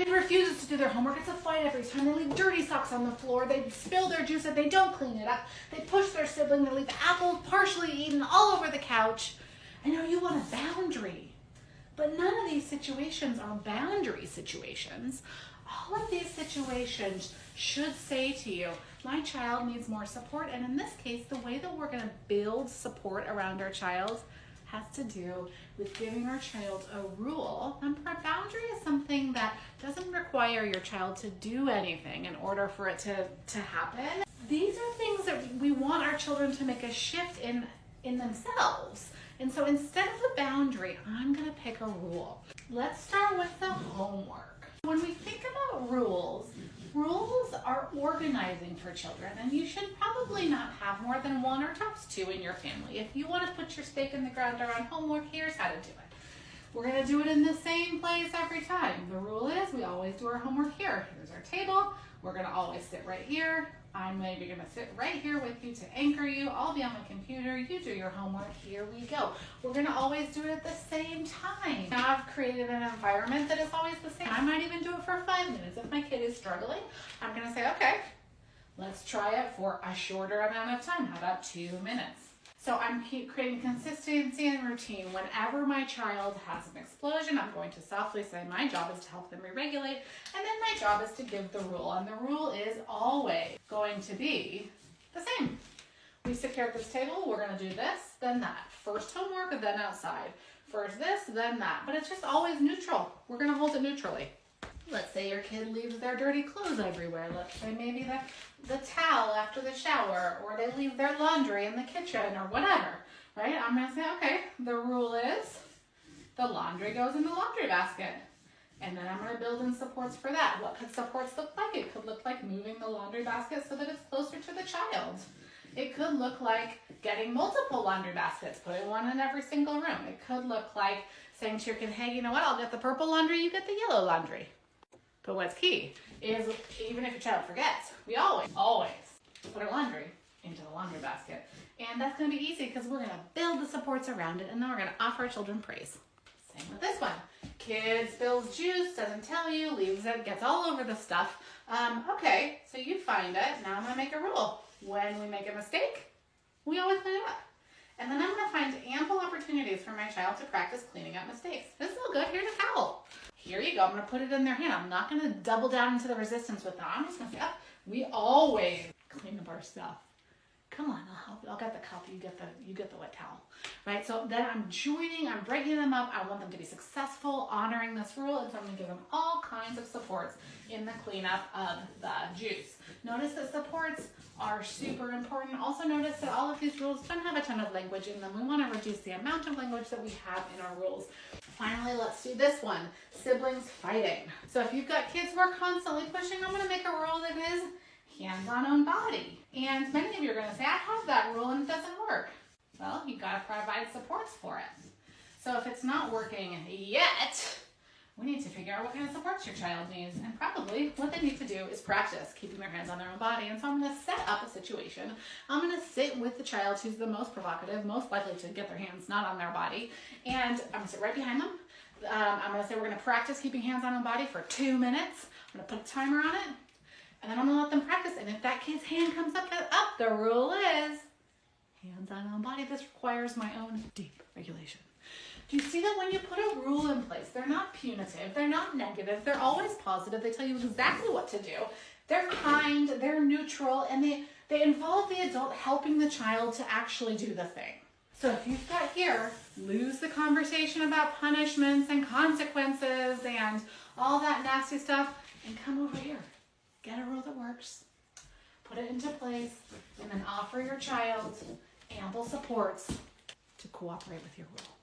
kid refuses to do their homework, it's a fight every time. They leave dirty socks on the floor, they spill their juice and they don't clean it up. They push their sibling, they leave apples partially eaten all over the couch. I know you want a boundary, but none of these situations are boundary situations. All of these situations should say to you, my child needs more support, and in this case, the way that we're going to build support around our child has to do with giving our child a rule. And a boundary is something that doesn't require your child to do anything in order for it to happen. These are things that we want our children to make a shift in themselves. And so instead of a boundary, I'm going to pick a rule. Let's start with the homework. When we think about rules, rules are organizing for children, and you should probably not have more than one or tops two in your family. If you want to put your stake in the ground around homework, here's how to do it. We're going to do it in the same place every time. The rule is we always do our homework here. Here's our table. We're going to always sit right here. I'm maybe going to sit right here with you to anchor you. I'll be on my computer. You do your homework. Here we go. We're going to always do it at the same time. Now I've created an environment that is always the same. I might even do it for 5 minutes. If my kid is struggling, I'm going to say, okay, let's try it for a shorter amount of time. How about 2 minutes? So I'm creating consistency and routine. Whenever my child has an explosion, I'm going to softly say my job is to help them re-regulate, and then my job is to give the rule. And the rule is always going to be the same. We sit here at this table, we're going to do this, then that. First homework, then outside. First this, then that. But it's just always neutral. We're going to hold it neutrally. Let's say your kid leaves their dirty clothes everywhere. Let's say maybe the towel after the shower, or they leave their laundry in the kitchen or whatever, right? I'm going to say, okay, the rule is the laundry goes in the laundry basket. And then I'm going to build in supports for that. What could supports look like? It could look like moving the laundry basket so that it's closer to the child. It could look like getting multiple laundry baskets, putting one in every single room. It could look like saying to your kid, hey, you know what? I'll get the purple laundry, you get the yellow laundry. But what's key is even if your child forgets, we always put our laundry into the laundry basket. And that's going to be easy because we're going to build the supports around it, and then we're going to offer our children praise. Same with this one. Kid spills juice, doesn't tell you, leaves it, gets all over the stuff. Okay, so you find it. Now I'm going to make a rule. When we make a mistake, we always clean it up. And then I'm going to find ample opportunities for my child to practice cleaning up mistakes. This is all good. Here's a towel. Here you go. I'm going to put it in their hand. I'm not going to double down into the resistance with them. I'm just going to say, oh, we always clean up our stuff. Come on, I'll help you. I'll get the cup. You get the wet towel, right? So then I'm breaking them up. I want them to be successful, honoring this rule, and so I'm going to give them all kinds of supports in the cleanup of the juice. Notice that supports are super important. Also notice that all of these rules don't have a ton of language in them. We want to reduce the amount of language that we have in our rules. Finally, let's do this one, siblings fighting. So if you've got kids who are constantly pushing, I'm going to make a rule that is hands on own body. And many of you are going to say, I have that rule and it doesn't work. Well, you've got to provide supports for it. So if it's not working yet, we need to figure out what kind of supports your child needs. And probably what they need to do is practice keeping their hands on their own body. And so I'm going to set up a situation. I'm going to sit with the child who's the most provocative, most likely to get their hands not on their body. And I'm going to sit right behind them. I'm going to say we're going to practice keeping hands on own body for 2 minutes. I'm going to put a timer on it. And then I'm going to let them practice. And if that kid's hand comes up, the rule is hands on own body. This requires my own deep regulation. Do you see that when you put a rule in place, they're not punitive, they're not negative, they're always positive. They tell you exactly what to do. They're kind, they're neutral, and they involve the adult helping the child to actually do the thing. So if you've got here, lose the conversation about punishments and consequences and all that nasty stuff, and come over here. Get a rule that works, put it into place, and then offer your child ample supports to cooperate with your rule.